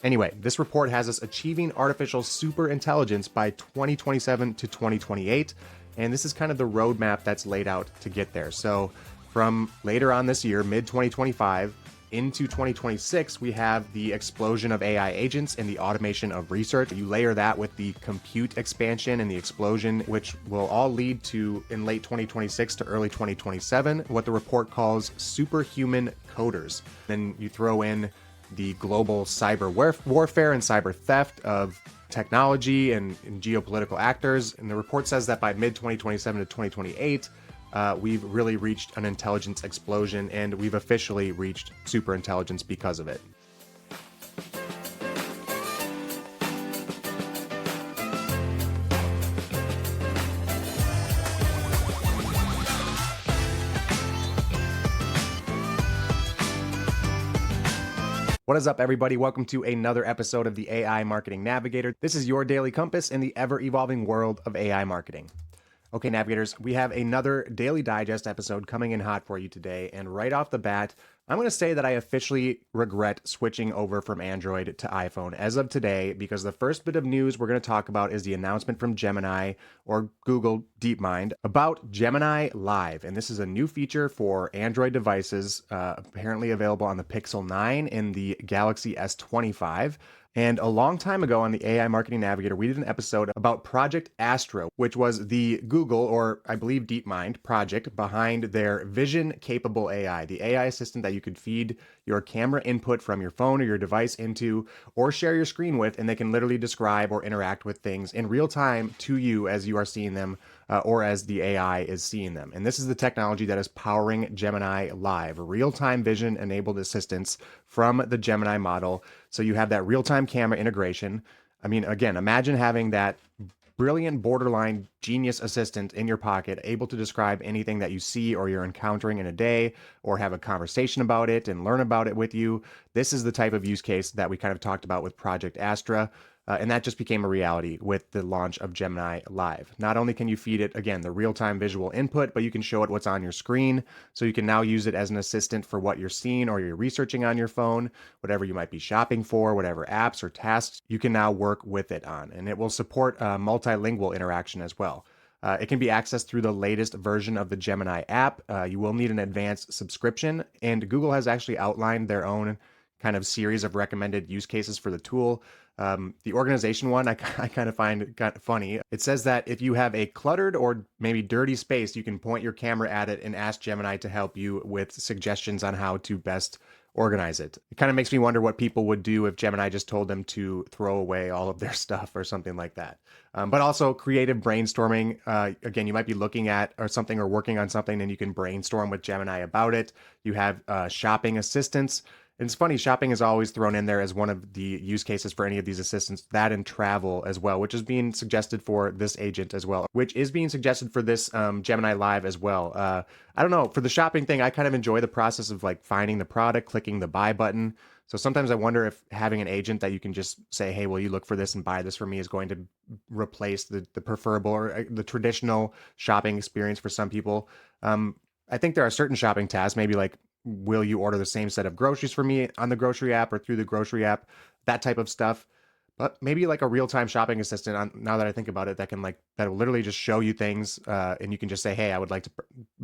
Anyway, this report has us achieving artificial superintelligence by 2027 to 2028. And this is kind of the roadmap that's laid out to get there. So from later on this year, mid 2025, into 2026, we have the explosion of AI agents and the automation of research. You layer that with the compute expansion and the explosion, which will all lead to, in late 2026 to early 2027, what the report calls superhuman coders. Then you throw in the global cyber warfare and cyber theft of technology and geopolitical actors. And the report says that by mid 2027 to 2028, we've really reached an intelligence explosion, and we've officially reached superintelligence because of it. What is up, everybody? Welcome to another episode of the AI Marketing Navigator. This is your daily compass in the ever-evolving world of AI marketing. Okay, navigators, we have another Daily Digest episode coming in hot for you today. And right off the bat, I'm going to say that I officially regret switching over from Android to iPhone as of today, because the first bit of news we're going to talk about is the announcement from Gemini, or Google DeepMind, about Gemini Live. And this is a new feature for Android devices, apparently available on the Pixel 9 and the Galaxy S25. And a long time ago on the AI Marketing Navigator, we did an episode about Project Astra, which was the Google, or I believe DeepMind, project behind their vision-capable AI, the AI assistant that you could feed your camera input from your phone or your device into, or share your screen with, and they can literally describe or interact with things in real time to you as you are seeing them, or as the AI is seeing them. And this is the technology that is powering Gemini Live, real-time vision-enabled assistance from the Gemini model. So you have that real-time camera integration. I mean, again, imagine having that brilliant, borderline genius assistant in your pocket, able to describe anything that you see or you're encountering in a day, or have a conversation about it and learn about it with you. This is the type of use case that we kind of talked about with Project Astra. And that just became a reality with the launch of Gemini Live. Not only can you feed it, again, the real-time visual input, but you can show it what's on your screen. So you can now use it as an assistant for what you're seeing or you're researching on your phone, whatever you might be shopping for, whatever apps or tasks you can now work with it on. And it will support multilingual interaction as well. It can be accessed through the latest version of the Gemini app. You will need an advanced subscription, and Google has actually outlined their own kind of series of recommended use cases for the tool. The organization one, I kind of find kind of funny. It says that if you have a cluttered or maybe dirty space, you can point your camera at it and ask Gemini to help you with suggestions on how to best organize it. It kind of makes me wonder what people would do if Gemini just told them to throw away all of their stuff or something like that. But also creative brainstorming. Again, you might be looking at or something or working on something, and you can brainstorm with Gemini about it. You have shopping assistance. It's funny, shopping is always thrown in there as one of the use cases for any of these assistants, that and travel as well, which is being suggested for this agent as well, which is being suggested for this Gemini Live as well. I don't know, for the shopping thing, I kind of enjoy the process of like finding the product, clicking the buy button. So sometimes I wonder if having an agent that you can just say, hey, will you look for this and buy this for me, is going to replace the preferable or the traditional shopping experience for some people. I think there are certain shopping tasks, maybe like, will you order the same set of groceries for me on the grocery app or through the grocery app, that type of stuff. But maybe like a real-time shopping assistant, now that I think about it, that will literally just show you things, and you can just say, hey, I would like to,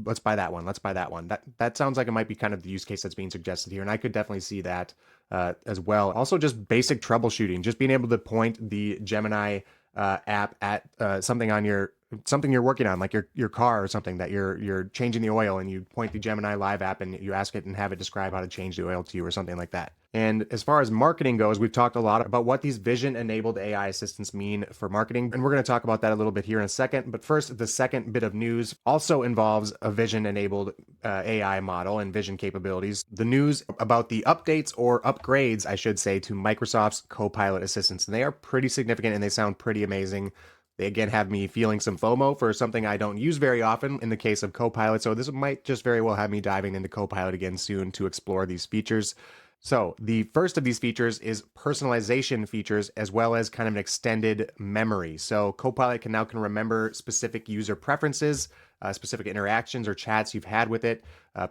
let's buy that one. Let's buy that one. That sounds like it might be kind of the use case that's being suggested here. And I could definitely see that as well. Also just basic troubleshooting, just being able to point the Gemini app at something you're working on, like your car or something that you're changing the oil, and you point the Gemini Live app and you ask it and have it describe how to change the oil to you or something like that. And as far as marketing goes, we've talked a lot about what these vision-enabled AI assistants mean for marketing, and we're going to talk about that a little bit here in a second. But first, the second bit of news also involves a vision-enabled AI model and vision capabilities. The news about the updates, or upgrades, I should say, to Microsoft's Copilot assistants. And they are pretty significant and they sound pretty amazing. They again have me feeling some FOMO for something I don't use very often in the case of Copilot. So this might just very well have me diving into Copilot again soon to explore these features. So the first of these features is personalization features, as well as kind of an extended memory. So Copilot can remember specific user preferences, specific interactions or chats you've had with it,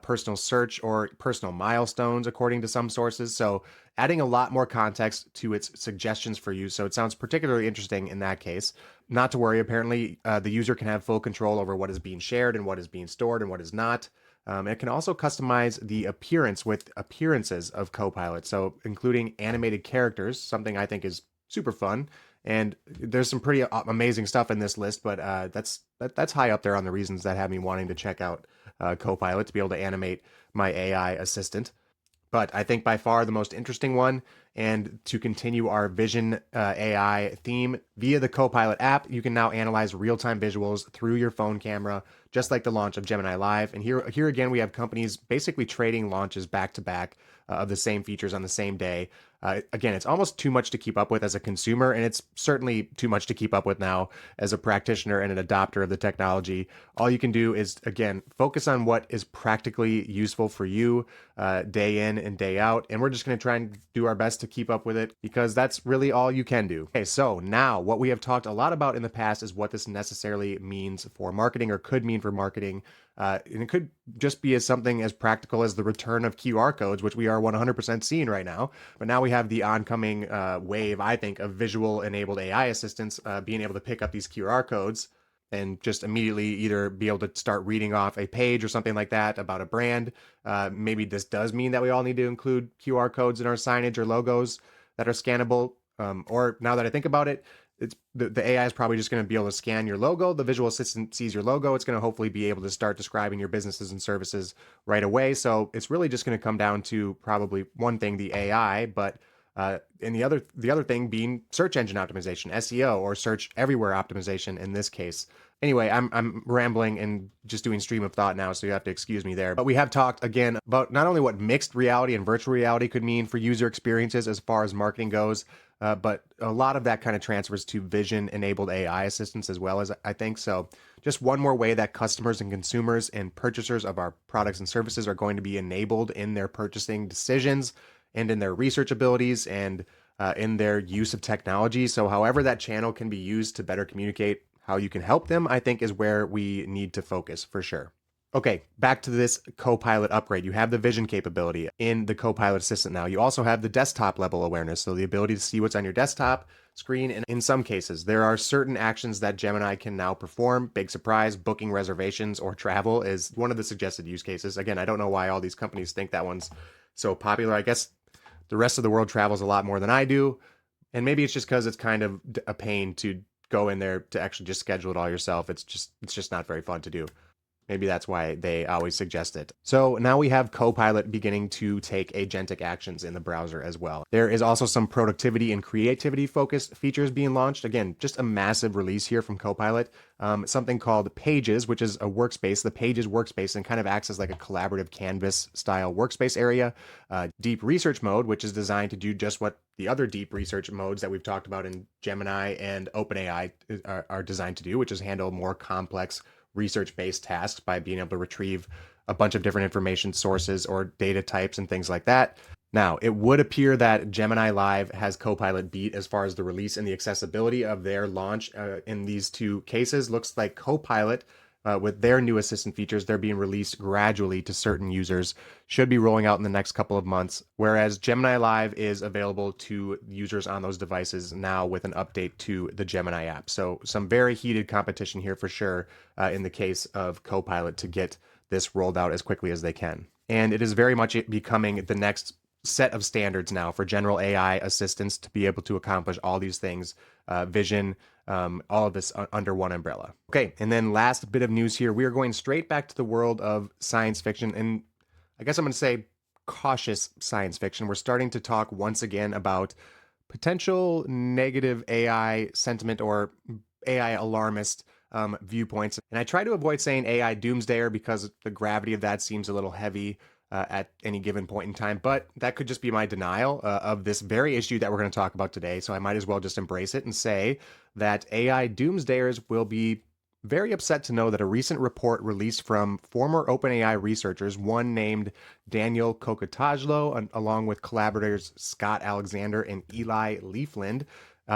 personal search or personal milestones, according to some sources. So adding a lot more context to its suggestions for you. So it sounds particularly interesting in that case. Not to worry, apparently, the user can have full control over what is being shared and what is being stored and what is not. It can also customize the appearance with appearances of Copilot, so including animated characters, something I think is super fun. And there's some pretty amazing stuff in this list, but that's high up there on the reasons that have me wanting to check out Copilot to be able to animate my AI assistant. But I think by far the most interesting one, and to continue our Vision AI theme, via the Copilot app, you can now analyze real-time visuals through your phone camera, just like the launch of Gemini Live. And here again, we have companies basically trading launches back to back of the same features on the same day. Again, it's almost too much to keep up with as a consumer, and it's certainly too much to keep up with now as a practitioner and an adopter of the technology. All you can do is, again, focus on what is practically useful for you day in and day out. And we're just going to try and do our best to keep up with it because that's really all you can do. Okay, so now what we have talked a lot about in the past is what this necessarily means for marketing or could mean for marketing. And it could just be as something as practical as the return of QR codes, which we are 100% seeing right now. But now we have the oncoming wave, I think, of visual enabled AI assistants being able to pick up these QR codes and just immediately either be able to start reading off a page or something like that about a brand. Maybe this does mean that we all need to include QR codes in our signage or logos that are scannable. Or now that I think about it, it's the AI is probably just going to be able to scan your logo. The visual assistant sees your logo. It's going to hopefully be able to start describing your businesses and services right away. So it's really just going to come down to probably one thing, the AI, but and the other thing being search engine optimization, SEO, or search everywhere optimization in this case. Anyway, I'm rambling and just doing stream of thought now, so you have to excuse me there. But we have talked again about not only what mixed reality and virtual reality could mean for user experiences as far as marketing goes, but a lot of that kind of transfers to vision-enabled AI assistants as well, as I think. So just one more way that customers and consumers and purchasers of our products and services are going to be enabled in their purchasing decisions and in their research abilities and in their use of technology. So however that channel can be used to better communicate how you can help them, I think is where we need to focus for sure. Okay, back to this Copilot upgrade. You have the vision capability in the Copilot Assistant now. You also have the desktop level awareness, so the ability to see what's on your desktop screen. And in some cases, there are certain actions that Gemini can now perform. Big surprise, booking reservations or travel is one of the suggested use cases. Again, I don't know why all these companies think that one's so popular. I guess the rest of the world travels a lot more than I do. And maybe it's just because it's kind of a pain to go in there to actually just schedule it all yourself. It's just not very fun to do. Maybe that's why they always suggest it. So now we have Copilot beginning to take agentic actions in the browser as well. There is also some productivity and creativity focused features being launched. Again, just a massive release here from Copilot. Something called Pages, which is a workspace, the Pages workspace, and kind of acts as like a collaborative Canvas style workspace area. Deep research mode, which is designed to do just what the other deep research modes that we've talked about in Gemini and OpenAI are designed to do, which is handle more complex research-based tasks by being able to retrieve a bunch of different information sources or data types and things like that. Now, it would appear that Gemini Live has Copilot beat as far as the release and the accessibility of their launch in these two cases. Looks like Copilot, with their new assistant features, they're being released gradually to certain users, should be rolling out in the next couple of months, whereas Gemini Live is available to users on those devices now with an update to the Gemini app. So some very heated competition here for sure in the case of Copilot to get this rolled out as quickly as they can. And it is very much becoming the next set of standards now for general AI assistants to be able to accomplish all these things, vision, all of this under one umbrella. Okay, and then last bit of news here, we are going straight back to the world of science fiction, and I guess I'm going to say cautious science fiction. We're starting to talk once again about potential negative AI sentiment or AI alarmist viewpoints. And I try to avoid saying AI doomsdayer because the gravity of that seems a little heavy at any given point in time, but that could just be my denial of this very issue that we're going to talk about today. So I might as well just embrace it and say that AI doomsdayers will be very upset to know that a recent report released from former OpenAI researchers, one named Daniel Kokotajlo, along with collaborators Scott Alexander and Eli Leafland,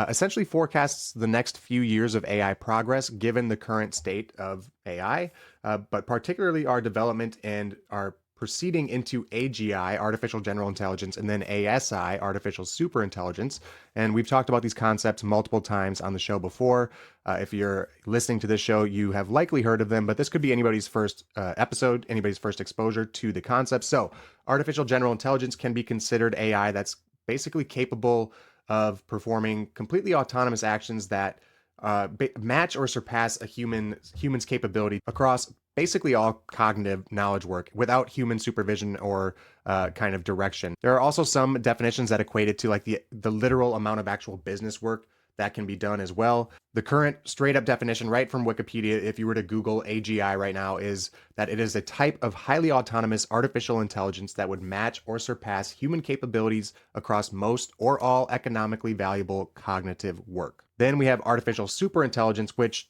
essentially forecasts the next few years of AI progress given the current state of AI, but particularly our development and our proceeding into AGI, artificial general intelligence, and then ASI, artificial superintelligence. And we've talked about these concepts multiple times on the show before. If you're listening to this show, you have likely heard of them, but this could be anybody's first episode, anybody's first exposure to the concept. So, artificial general intelligence can be considered AI that's basically capable of performing completely autonomous actions that match or surpass a human's capability across basically all cognitive knowledge work without human supervision or kind of direction. There are also some definitions that equate it to like the literal amount of actual business work that can be done as well. The current straight up definition right from Wikipedia, if you were to Google AGI right now, is that it is a type of highly autonomous artificial intelligence that would match or surpass human capabilities across most or all economically valuable cognitive work. Then we have artificial superintelligence, which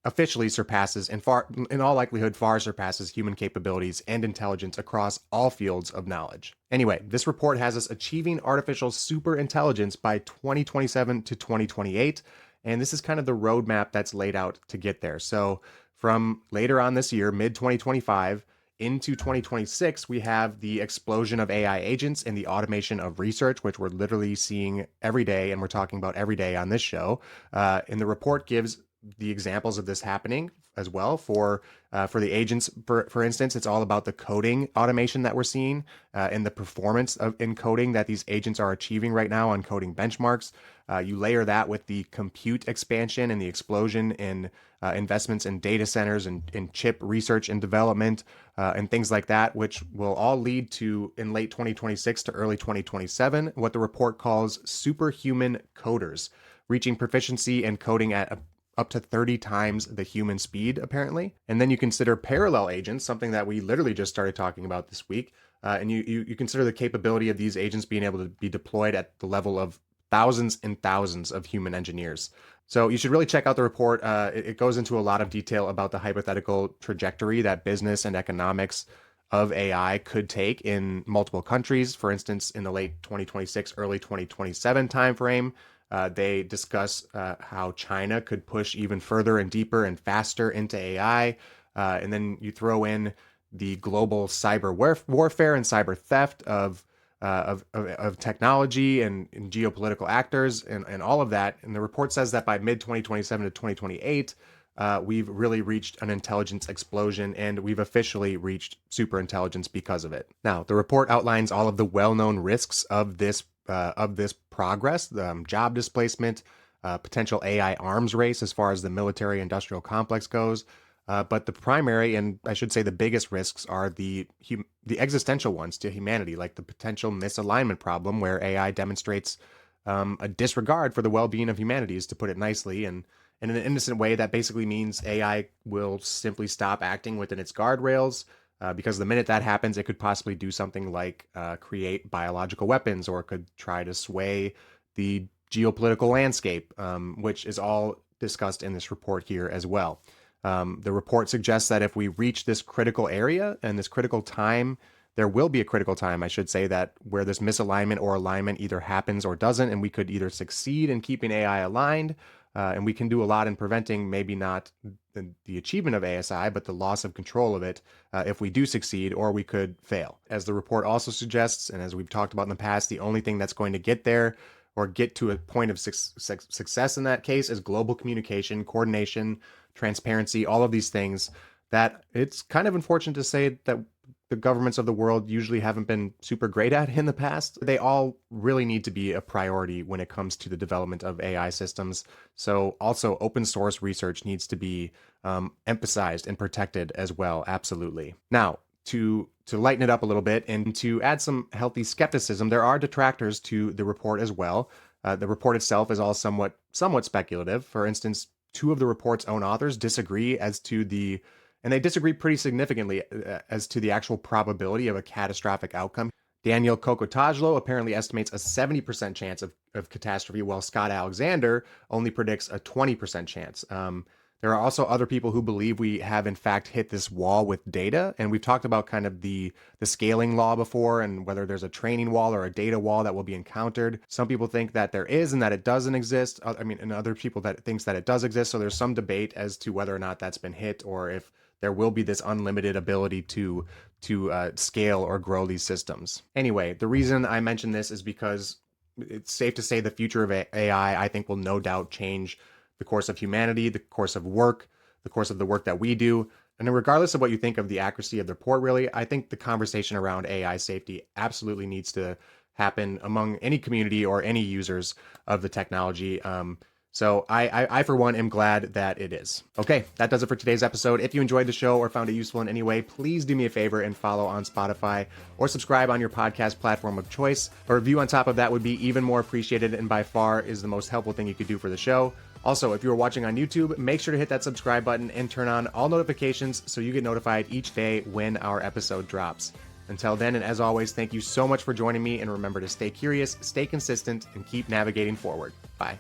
officially surpasses and in all likelihood far surpasses human capabilities and intelligence across all fields of knowledge. Anyway, this report has us achieving artificial superintelligence by 2027 to 2028, and this is kind of the roadmap that's laid out to get there. So from later on this year, mid 2025 into 2026, we have the explosion of AI agents and the automation of research, which we're literally seeing every day, and we're talking about every day on this show. And the report gives the examples of this happening as well for the agents. For instance, it's all about the coding automation that we're seeing and the performance of in coding that these agents are achieving right now on coding benchmarks. You layer that with the compute expansion and the explosion in investments in data centers and in chip research and development and things like that, which will all lead to, in late 2026 to early 2027, what the report calls superhuman coders, reaching proficiency in coding at up to 30 times the human speed, apparently. And then you consider parallel agents, something that we literally just started talking about this week. And you consider the capability of these agents being able to be deployed at the level of thousands and thousands of human engineers. So you should really check out the report. It goes into a lot of detail about the hypothetical trajectory that business and economics of AI could take in multiple countries. For instance, in the late 2026, early 2027 timeframe, they discuss how China could push even further and deeper and faster into AI. And then you throw in the global cyber warfare and cyber theft of technology and geopolitical actors and all of that. And the report says that by mid 2027 to 2028, we've really reached an intelligence explosion, and we've officially reached superintelligence because of it. Now, the report outlines all of the well-known risks of this progress, job displacement, potential AI arms race as far as the military industrial complex goes. But the primary, and I should say the biggest risks, are the existential ones to humanity, like the potential misalignment problem, where AI demonstrates a disregard for the well-being of humanities, to put it nicely. And in an innocent way, that basically means AI will simply stop acting within its guardrails. Because the minute that happens, it could possibly do something like create biological weapons, or it could try to sway the geopolitical landscape, which is all discussed in this report here as well. The report suggests that if we reach this critical area and this critical time, there will be a critical time, I should say, that where this misalignment or alignment either happens or doesn't, and we could either succeed in keeping AI aligned, and we can do a lot in preventing maybe not the achievement of ASI, but the loss of control of it if we do succeed, or we could fail. As the report also suggests, and as we've talked about in the past, the only thing that's going to get there or get to a point of success in that case is global communication, coordination, transparency, all of these things that it's kind of unfortunate to say that the governments of the world usually haven't been super great at in the past. They all really need to be a priority when it comes to the development of AI systems. So also open source research needs to be emphasized and protected as well. Absolutely. Now, to lighten it up a little bit and to add some healthy skepticism, there are detractors to the report as well. The report itself is all somewhat speculative. For instance, two of the report's own authors disagree and they disagree pretty significantly as to the actual probability of a catastrophic outcome. Daniel Kokotajlo apparently estimates a 70% chance of catastrophe, while Scott Alexander only predicts a 20% chance. There are also other people who believe we have in fact hit this wall with data. And we've talked about kind of the scaling law before and whether there's a training wall or a data wall that will be encountered. Some people think that there is and that it doesn't exist. And other people that thinks that it does exist. So there's some debate as to whether or not that's been hit or if there will be this unlimited ability to scale or grow these systems. Anyway, the reason I mention this is because it's safe to say the future of AI, I think, will no doubt change the course of humanity, the course of work, the course of the work that we do. And then regardless of what you think of the accuracy of the report, really, I think the conversation around AI safety absolutely needs to happen among any community or any users of the technology. So I, for one, am glad that it is. Okay, that does it for today's episode. If you enjoyed the show or found it useful in any way, please do me a favor and follow on Spotify or subscribe on your podcast platform of choice. A review on top of that would be even more appreciated and by far is the most helpful thing you could do for the show. Also, if you are watching on YouTube, make sure to hit that subscribe button and turn on all notifications so you get notified each day when our episode drops. Until then, and as always, thank you so much for joining me, and remember to stay curious, stay consistent, and keep navigating forward. Bye.